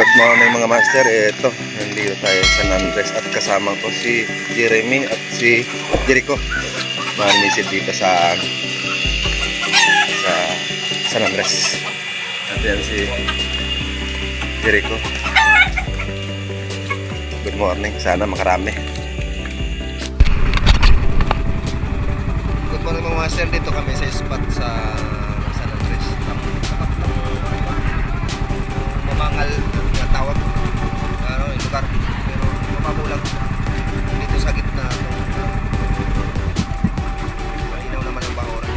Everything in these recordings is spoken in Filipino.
Good morning mga master. Ito, nandito tayo sa San Andres at kasama ko si Jeremy at si Jericho. Manimisid dito sa San Andres. At yan si Jericho. Good morning. Sana makarami. Good morning mga master. Dito kami sa spot sa San Andres. Mamangal na tawag yung lugar, pero mapamulang dito sa gitna. Malinaw naman ang bahora.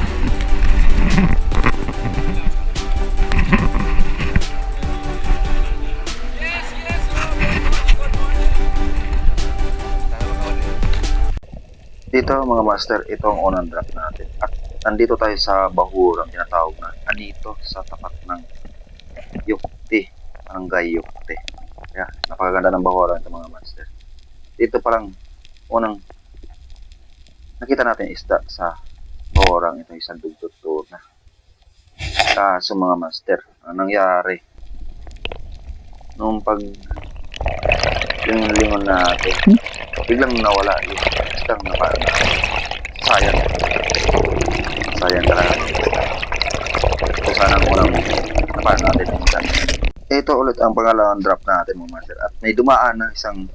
Dito mga master, ito ang unang drop natin. At nandito tayo sa Bahurang, tinatawag na anito sa tapat ng Yukti, Barangay Yukti. Kaya napakaganda ng Bahurang ito mga master. Dito palang unang nakita natin isda sa Bahurang, ito isang dugtog na. Kaso mga master, ang nangyari nung pag lingon natin, biglang nawala yung isdang napaan natin. Sayang talaga. Kung sana ang unang napaan natin minsan. Ito ulit ang pangalawang drop natin mga master. At may dumaan na isang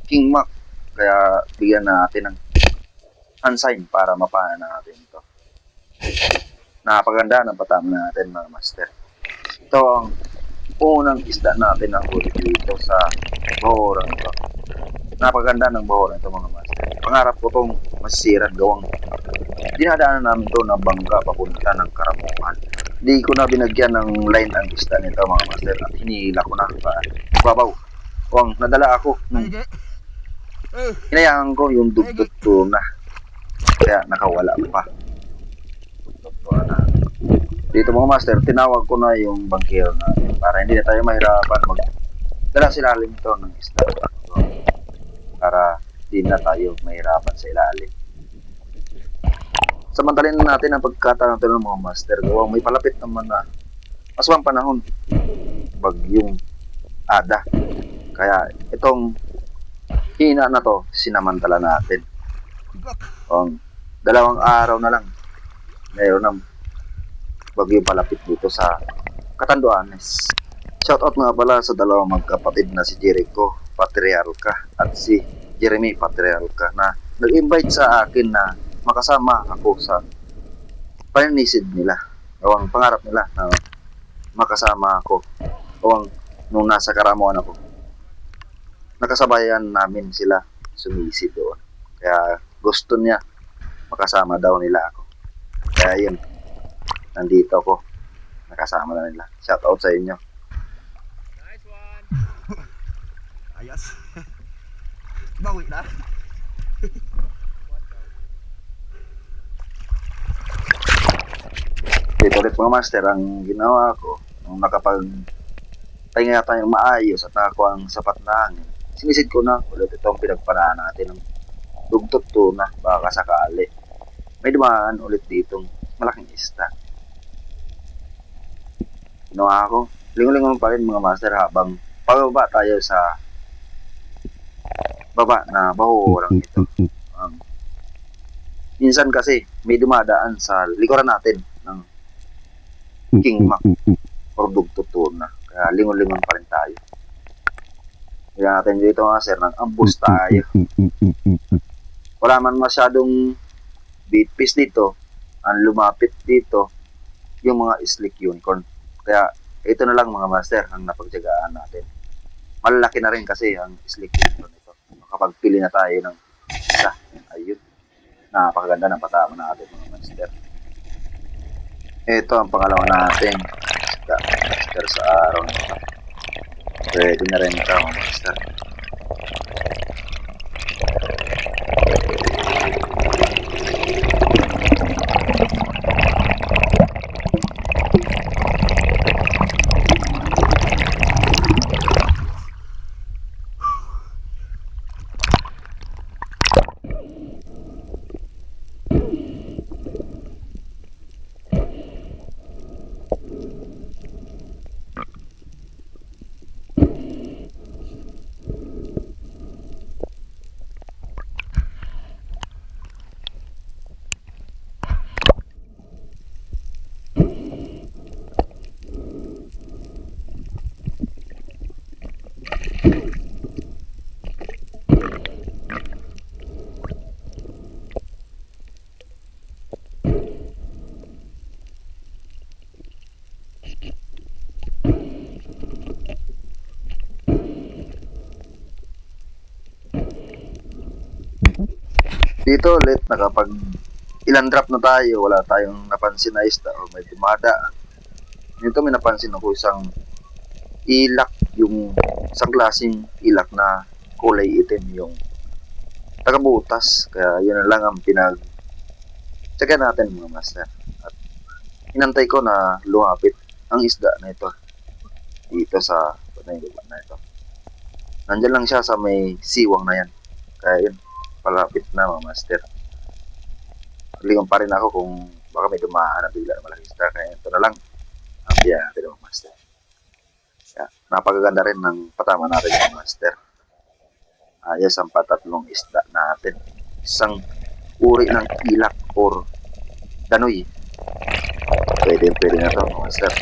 King Mac. Kaya bigyan natin ng unsign para mapaan natin ito. Napaganda ng patama natin mga master. Ito ang unang isda natin na huli dito sa Bahurang ito. Napaganda ng Bahurang ito mga master. Pangarap ko itong masisiran gawang dinadaanan namin ito na bangka papunta ng Karamuan. Hindi ko na binagyan ng line ang isda nito mga master at hinihila ko na babaw. Huwag nadala ako nung hinayaan ko yung dugtog na kaya nakawala pa. Dito mga master, tinawag ko na yung bangkero natin para hindi na tayo mahirapan magdala sa ilalim ito ng isda para hindi na tayo mahirapan sa ilalim. Samantalin natin ang pagkataon natin ng mga master gawang may palapit naman na maswang panahon, bagyong Ada. Kaya itong hina na to sinamantala natin. Dalawang araw na lang mayroon ng bagyong palapit dito sa Catanduanes. Shoutout nga pala sa dalawang magkapatid na si Jericho Patriarca at si Jeremy Patriarca na nag-invite sa akin na makasama ako sa paninisid nila. Ang pangarap nila na makasama ako. Nung nasa Karamuan ako, nakasabayan namin sila sumisid doon. Kaya gusto niya makasama daw nila ako. Kaya yun, nandito ako. Nakasama na nila. Shoutout sa inyo. Nice one. Ayos. Bawi na. Dito ulit mga master, ang ginawa ko nung nakapag-pahinga tayong maayos at nakakuha ang sapat na hangin, sinisid ko na ulit itong pinagpanaan natin ng dugtot tuna baka sakali may dumaan ulit ditong malaking isda. Ginawa ko, lingon-lingon pa rin mga master habang pababa tayo sa baba na Bahurang ito. Minsan kasi may dumadaan sa likuran natin ng King Mac or dugtot tuna. Kaya lingon-lingon pa rin tayo. Kaya natin dito mga sir ng ambus tayo. Wala man masyadong bait fish dito. Ang lumapit dito yung mga slick unicorn. Kaya ito na lang mga master ang napagtiyagaan natin. Malalaki na rin kasi ang slick unicorn ito. Kapag pili na tayo ng isa, ayun. Napakaganda ng patama natin mga master. Ito ang pangalawa natin. Master sa araw nito. Pwede na rin ito mga master. Dito ulit, nakapag ilan drop na tayo, wala tayong napansin na isda o may dumadaan. Dito may napansin ako isang ilak, yung isang klaseng ilak na kulay itim, yung tagabutas. Kaya yun na lang ang check natin mga master. At inantay ko na lumapit ang isda na ito dito sa lugar na ito. Nandiyan lang siya sa may siwang na yan. Kaya yun, palapit na mga master. Lingon pa rin ako kung baka may dumaan na bigla na malaking isda. Kaya ito na lang ang biya natin mga master. Kaya, napakaganda rin ng patama natin mga master. Ayos ang patatlong isda natin. Isang uri ng ilak or danoy. Pwede na ito mga master.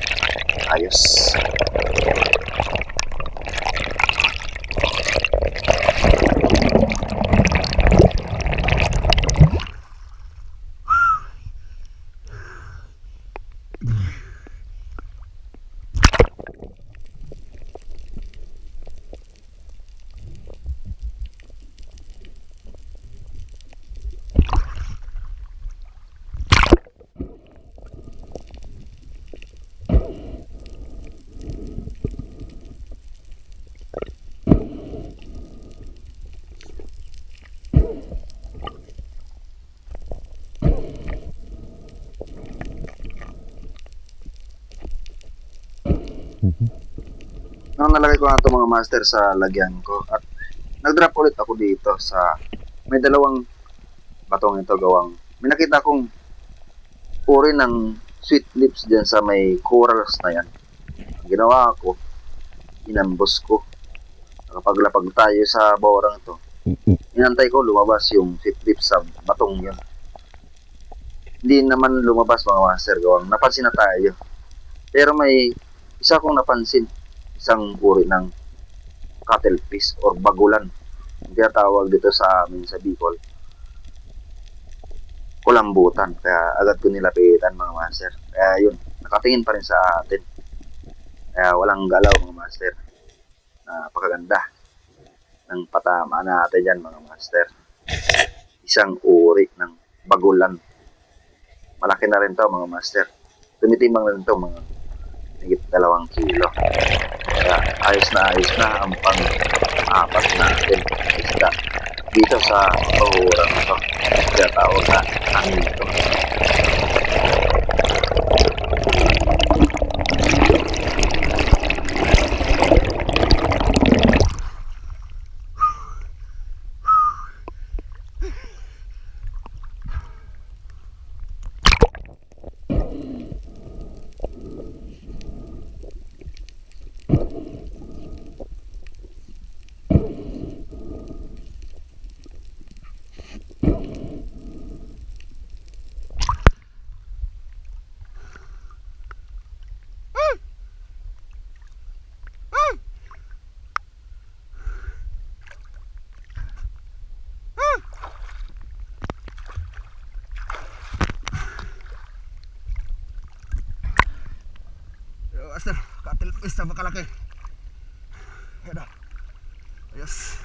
Ayos. Nung nalagay ko nga ito mga master sa lagyan ko at nag-drop ulit ako dito sa may dalawang batong ito gawang. May nakita akong uri ng sweet lips dyan sa may corals na yan. Ang ginawa ko, inambos ko. Nakapaglapag tayo sa borang ito. Inantay ko lumabas yung sweet lips sa batong yun. Hindi naman lumabas mga master gawang. Napansin na tayo. Pero may isa akong napansin. Isang uri ng cuttlefish or bagulan. Hindi tawag dito sa amin sa Bicol. Kulambutan. Kaya agad ko nilapitan mga master. Kaya yun, nakatingin pa rin sa atin. Kaya walang galaw mga master. Napakaganda ng patama natin dyan mga master. Isang uri ng bagulan. Malaki na rin to mga master. Tumitimbang na rin to mga higit 2 kilo. Kaya ayos na ang pang-apat natin isda dito sa bahurang ito. Kaya tawag na amin ito. Master, cuttlefish na makalaki. Ayan na. Ayos.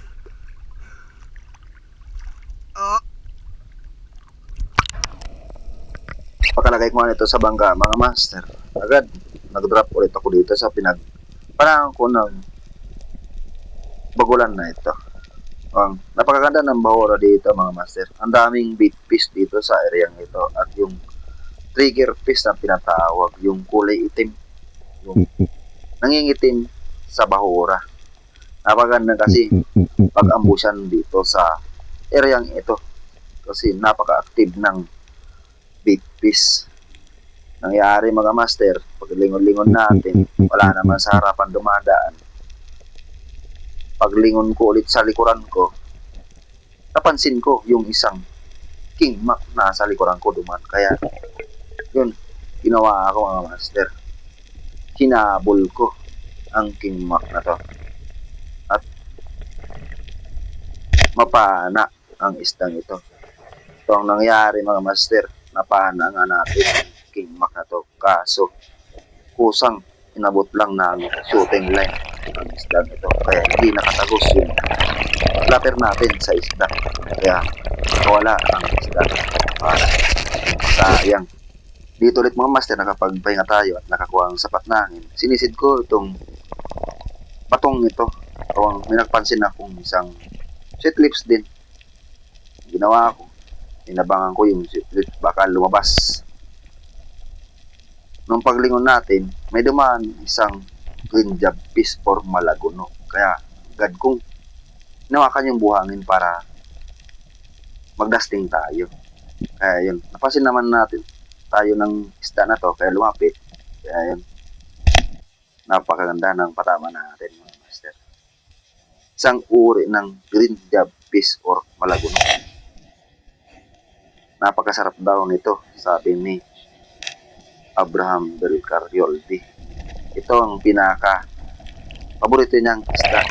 Pakalagay ko nga nito sa bangka mga master. Agad nag-drop ulit ako dito sa panahon ko ng bagulan na ito. Napakaganda ng bahura dito mga master. Ang daming bait fish dito sa areang ito. At yung trigger fish na tinatawag, yung kulay itim, yung nangingitim sa bahura. Napakaganda kasi pag-ambusan dito sa areang ito. Kasi napaka-active ng bait fish. Nangyari mga master, pag lingon-lingon natin, wala naman sa harapan dumadaan. Paglingon ko ulit sa likuran ko, napansin ko yung isang king mac na sa likuran ko duman. Kaya, yun, ginawa ako mga master. Hinabol ko ang king mac na to. At mapana ang isdang ito. Ito ang nangyari mga master, napana nga natin ang king mac na to. Kaso, kusang inabot lang ng shooting line ang isdang ito. Kaya hindi nakatagos yung later natin sa isda. Kaya wala ang isda. Para sayang. Dito ulit mga master, nakapagpahinga tayo at nakakuha ang sapat na hangin. Sinisid ko itong patong ito. May nagpansin akong isang sweet lips din. Ginawa ko, inabangan ko yung sweet lips, baka lumabas. Nung paglingon natin, may dumaan isang green job fish for malaguno. Kaya agad kong hinawakan yung buhangin para magdasting tayo. Kaya yun, napansin naman natin tayo ng isda na to, kaya lumapit. Kaya yun, napakaganda ng patama natin mga master. Isang uri ng green job fish or malaguno. Napakasarap daw nito, sabi ni Abraham Del Carioldi. Ito ang pinaka paborito niyang isda.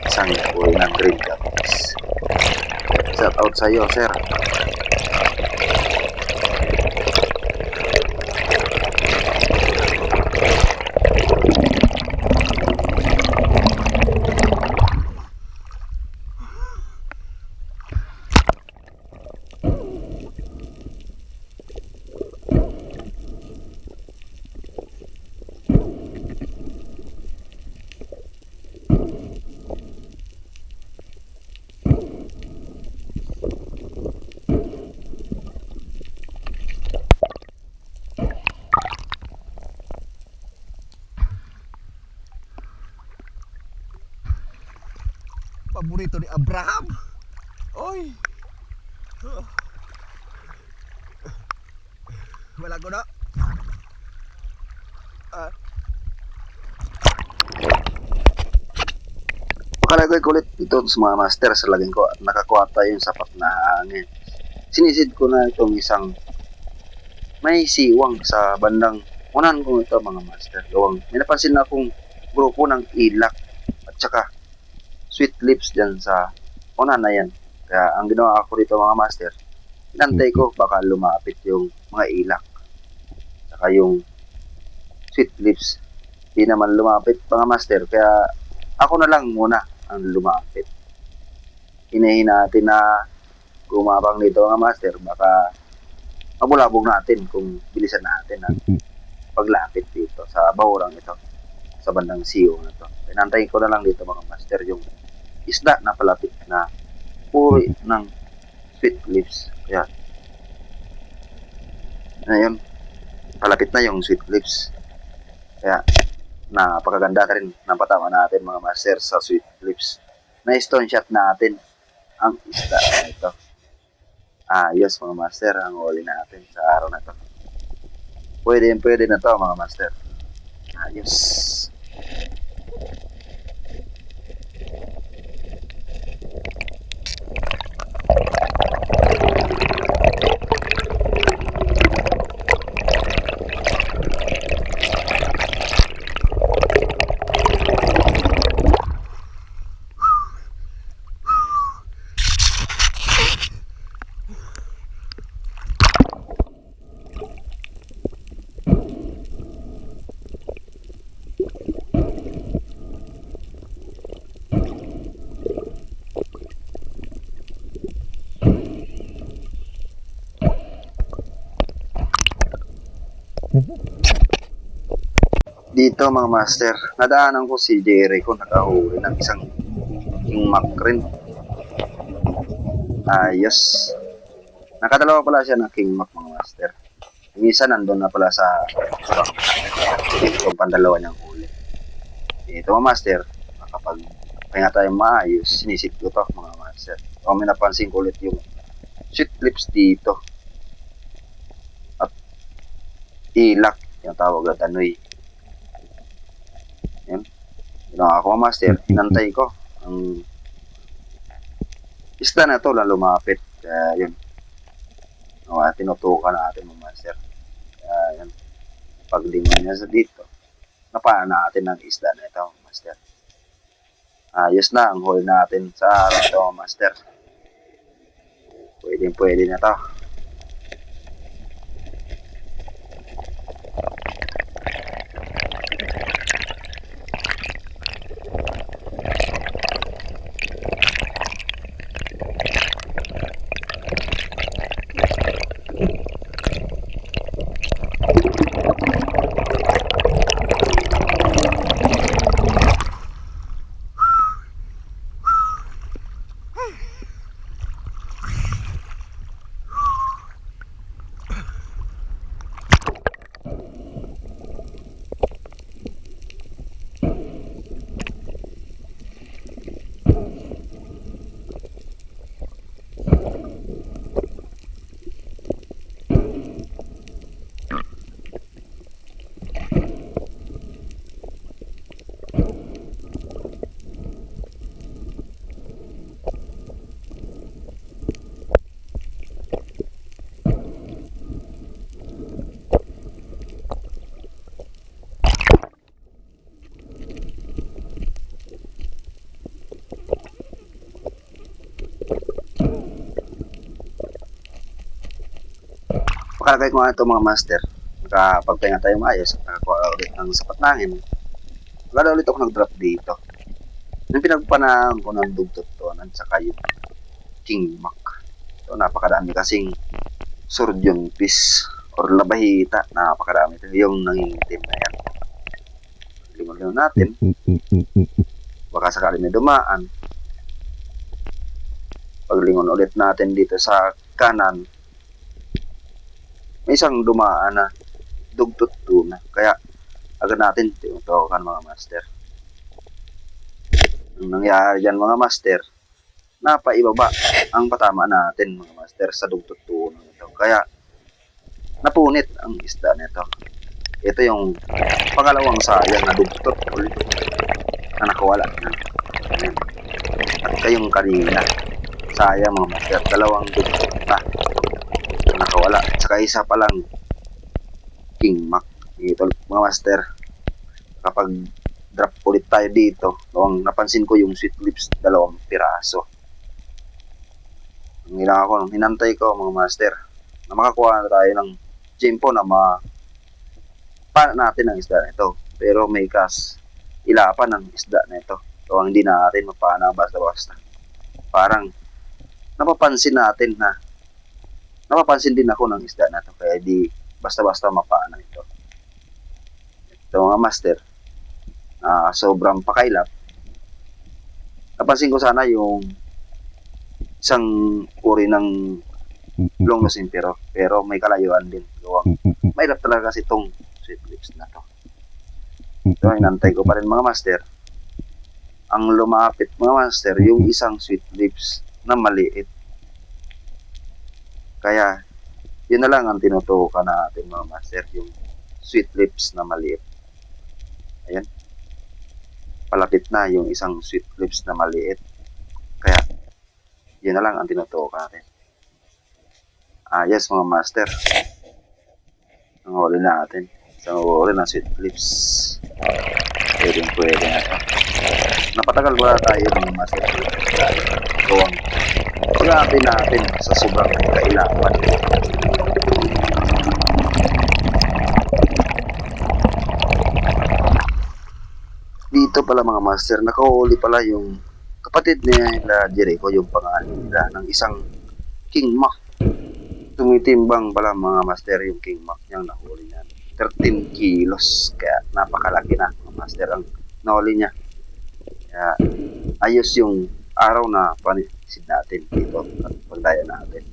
Isang uri ng green job fish. Shout out sa iyo, sir. Paborito ni Abraham. Oy. Wala ko na. Makalagay ko ulit dito sa mga master sa laging ko at nakakuha tayo yung sapat na hangin. Sinisid ko na itong isang may siwang sa bandang unahan ko ito mga master. Gawang may napansin na akong grupo ng ilak at saka sweet lips dyan sa unahan na yan. Kaya ang ginawa ko dito mga master, inantay ko baka lumapit yung mga ilak saka yung sweet lips. Di naman lumapit mga master, kaya ako na lang muna ang lumapit. Hinahin natin na gumabang dito mga master, baka mabulabog natin kung bilisan natin ang paglapit dito sa bahurang ito, sa bandang siyo na to. Pinantayin ko na lang dito mga master yung isda na palapit na uri ng sweet lips. Kaya ngayon, palapit na yung sweet lips. Kaya napakaganda rin ng patama natin mga master sa sweet lips. Na stone shot natin ang isda na ito. Ayos mga master ang huli natin sa araw na to. Pwede na to mga master. Ayos. Dito mga master, nadaanan ko si Jerry ko nakahuli ng isang king mackerel. Ayos. Nakadalawa pala siya ng king mac mga master. Yung isa nandun na pala sa itong pandalawa niyang huli. Dito mga master, kapag pahinga tayo maayos, sinisip ko to mga master. O may napansin ko ulit yung sweet lips dito. At ilak, yung tawag na tanoy. Yan. Ginawa ko master, inantay ko ang isda na to na lumapit. Kaya yun, tinutukan natin mga master. Kaya yun, paglingon niya sa dito, napaan natin ang isda na ito master. Ayos na ang hole natin sa araw ito master. Pwede na to. Pakalagay ko nga ito mga master. Nakapagpahinga tayo maayos at nakakuha ulit ng sapat na hangin. Maganda ulit ako nag-drop dito. Yung pinagpanaan ko ng dugtot to, at saka yung King Mac. So, napakadami kasing surgeon fish or labahita. Napakadami ito. Yung nangingitim na yan. Lingon-lingon natin. Baka sakali may dumaan. Paglingon ulit natin dito sa kanan, may isang dumaan na dugtot tuna. Kaya agad natin tinutukan mga master. Ang nangyari dyan mga master, napaibaba ang patama natin mga master sa dugtot tuna nito. Kaya napunit ang isda nito. Ito yung pangalawang sayang na dugtot ulit na nakawala na. At kayong kanina, sayang mga master, dalawang dugtot na nakawala. At saka isa pa lang King Mac. Ito mga master, kapag drop ulit tayo dito, noong napansin ko yung sweet lips, 2 piraso. Ang ginawa ko, nung hinantay ko mga master, na makakuha na tayo ng jempo na pana natin ang isda na ito. Pero may ilapan ng isda na ito. So hindi natin mapana basta-basta. Parang napapansin din ako ng isda na ito. Kaya di basta-basta mapana ito. Ito mga master, sobrang pakailap. Napansin ko sana yung isang uri ng long nose emperor, pero may kalayuan din. Mailap talaga kasi itong sweet lips na to. So inantay ko pa rin mga master. Ang lumapit mga master, yung isang sweet lips na maliit. Kaya yun na lang ang tinutukan natin mga master, yung sweet lips na maliit. Ayan. Palapit na yung isang sweet lips na maliit. Kaya, yun na lang ang tinutukan natin. Yes mga master. Ang huli natin. Isang huli ng sweet lips. Pwede na ito. Napatagal wala tayo mga master. Gawang pag-aapin natin sa sobrang kailangan. Dito pala mga master, nakahuli pala yung kapatid nila Jericho, yung pangalan nila ng isang King Mac. Tumitimbang pala mga master yung King Mac niyang nahuli niya. 13 kilos, kaya napakalaki na mga master ang nahuli niya. Kaya ayos yung araw na panisid natin dito at pagdaya natin.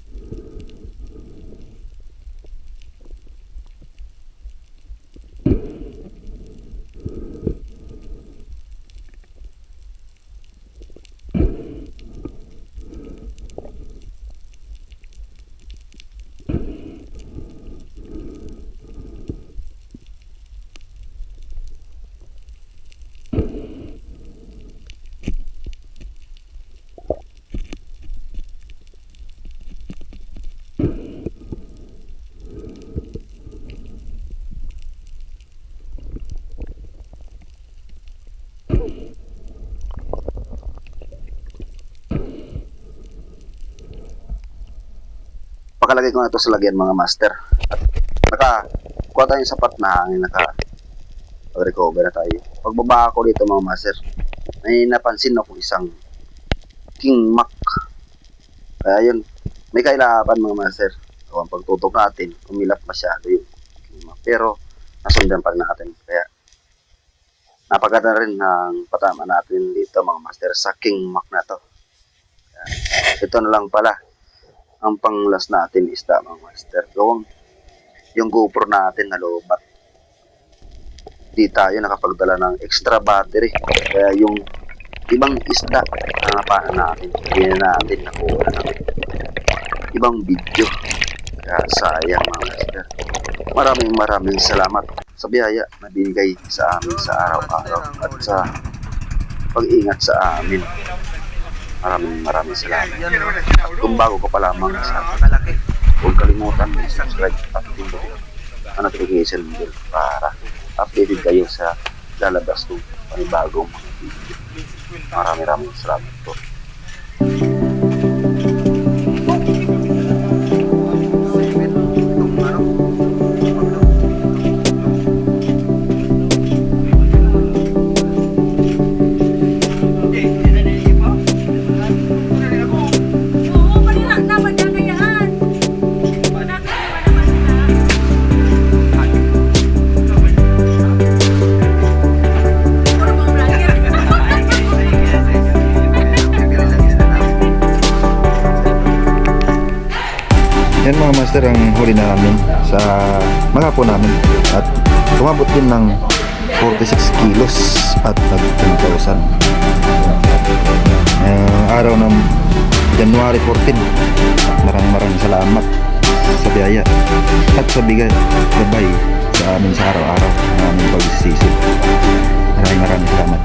Pakalagay ko na ito sa lagyan mga master. At nakakuha tayo yung sapat na hangin, naka-recover na tayo. Pagbaba ko dito mga master, may napansin ako isang King Mac. Kaya yun, may kailapan mga master. So, ang pagtutok natin, umilap masyado yung King Mac. Pero nasundan pa natin. Kaya napaganda rin ang patama natin dito mga master sa King Mac na to. Kaya, ito na lang pala ang panglas natin isda mga master. Gawang yung GoPro natin na lobat. Di tayo nakapagdala ng extra battery. Kaya yung ibang isda na napahan natin, hindi na natin nakuha ng ibang video. Kaya sayang mga master. Maraming salamat sa biyaya na binigay sa amin sa araw-araw at sa pag-ingat sa amin. Maraming salamat. At kung bago ka pa lamang sa akin, huwag kalimutan subscribe at pindutin ang notification bell para updated kayo sa lalabas ng panibagong mga video. Maraming salamat po. Itong Yan mga master ang huli namin sa magapo namin at tumabot din ng 46 kilos at nag 10,000. Araw ng January 14. Maraming salamat sa biyaya at sa bigay gabay sa amin sa araw-araw na aming pagsisisi. Maraming salamat.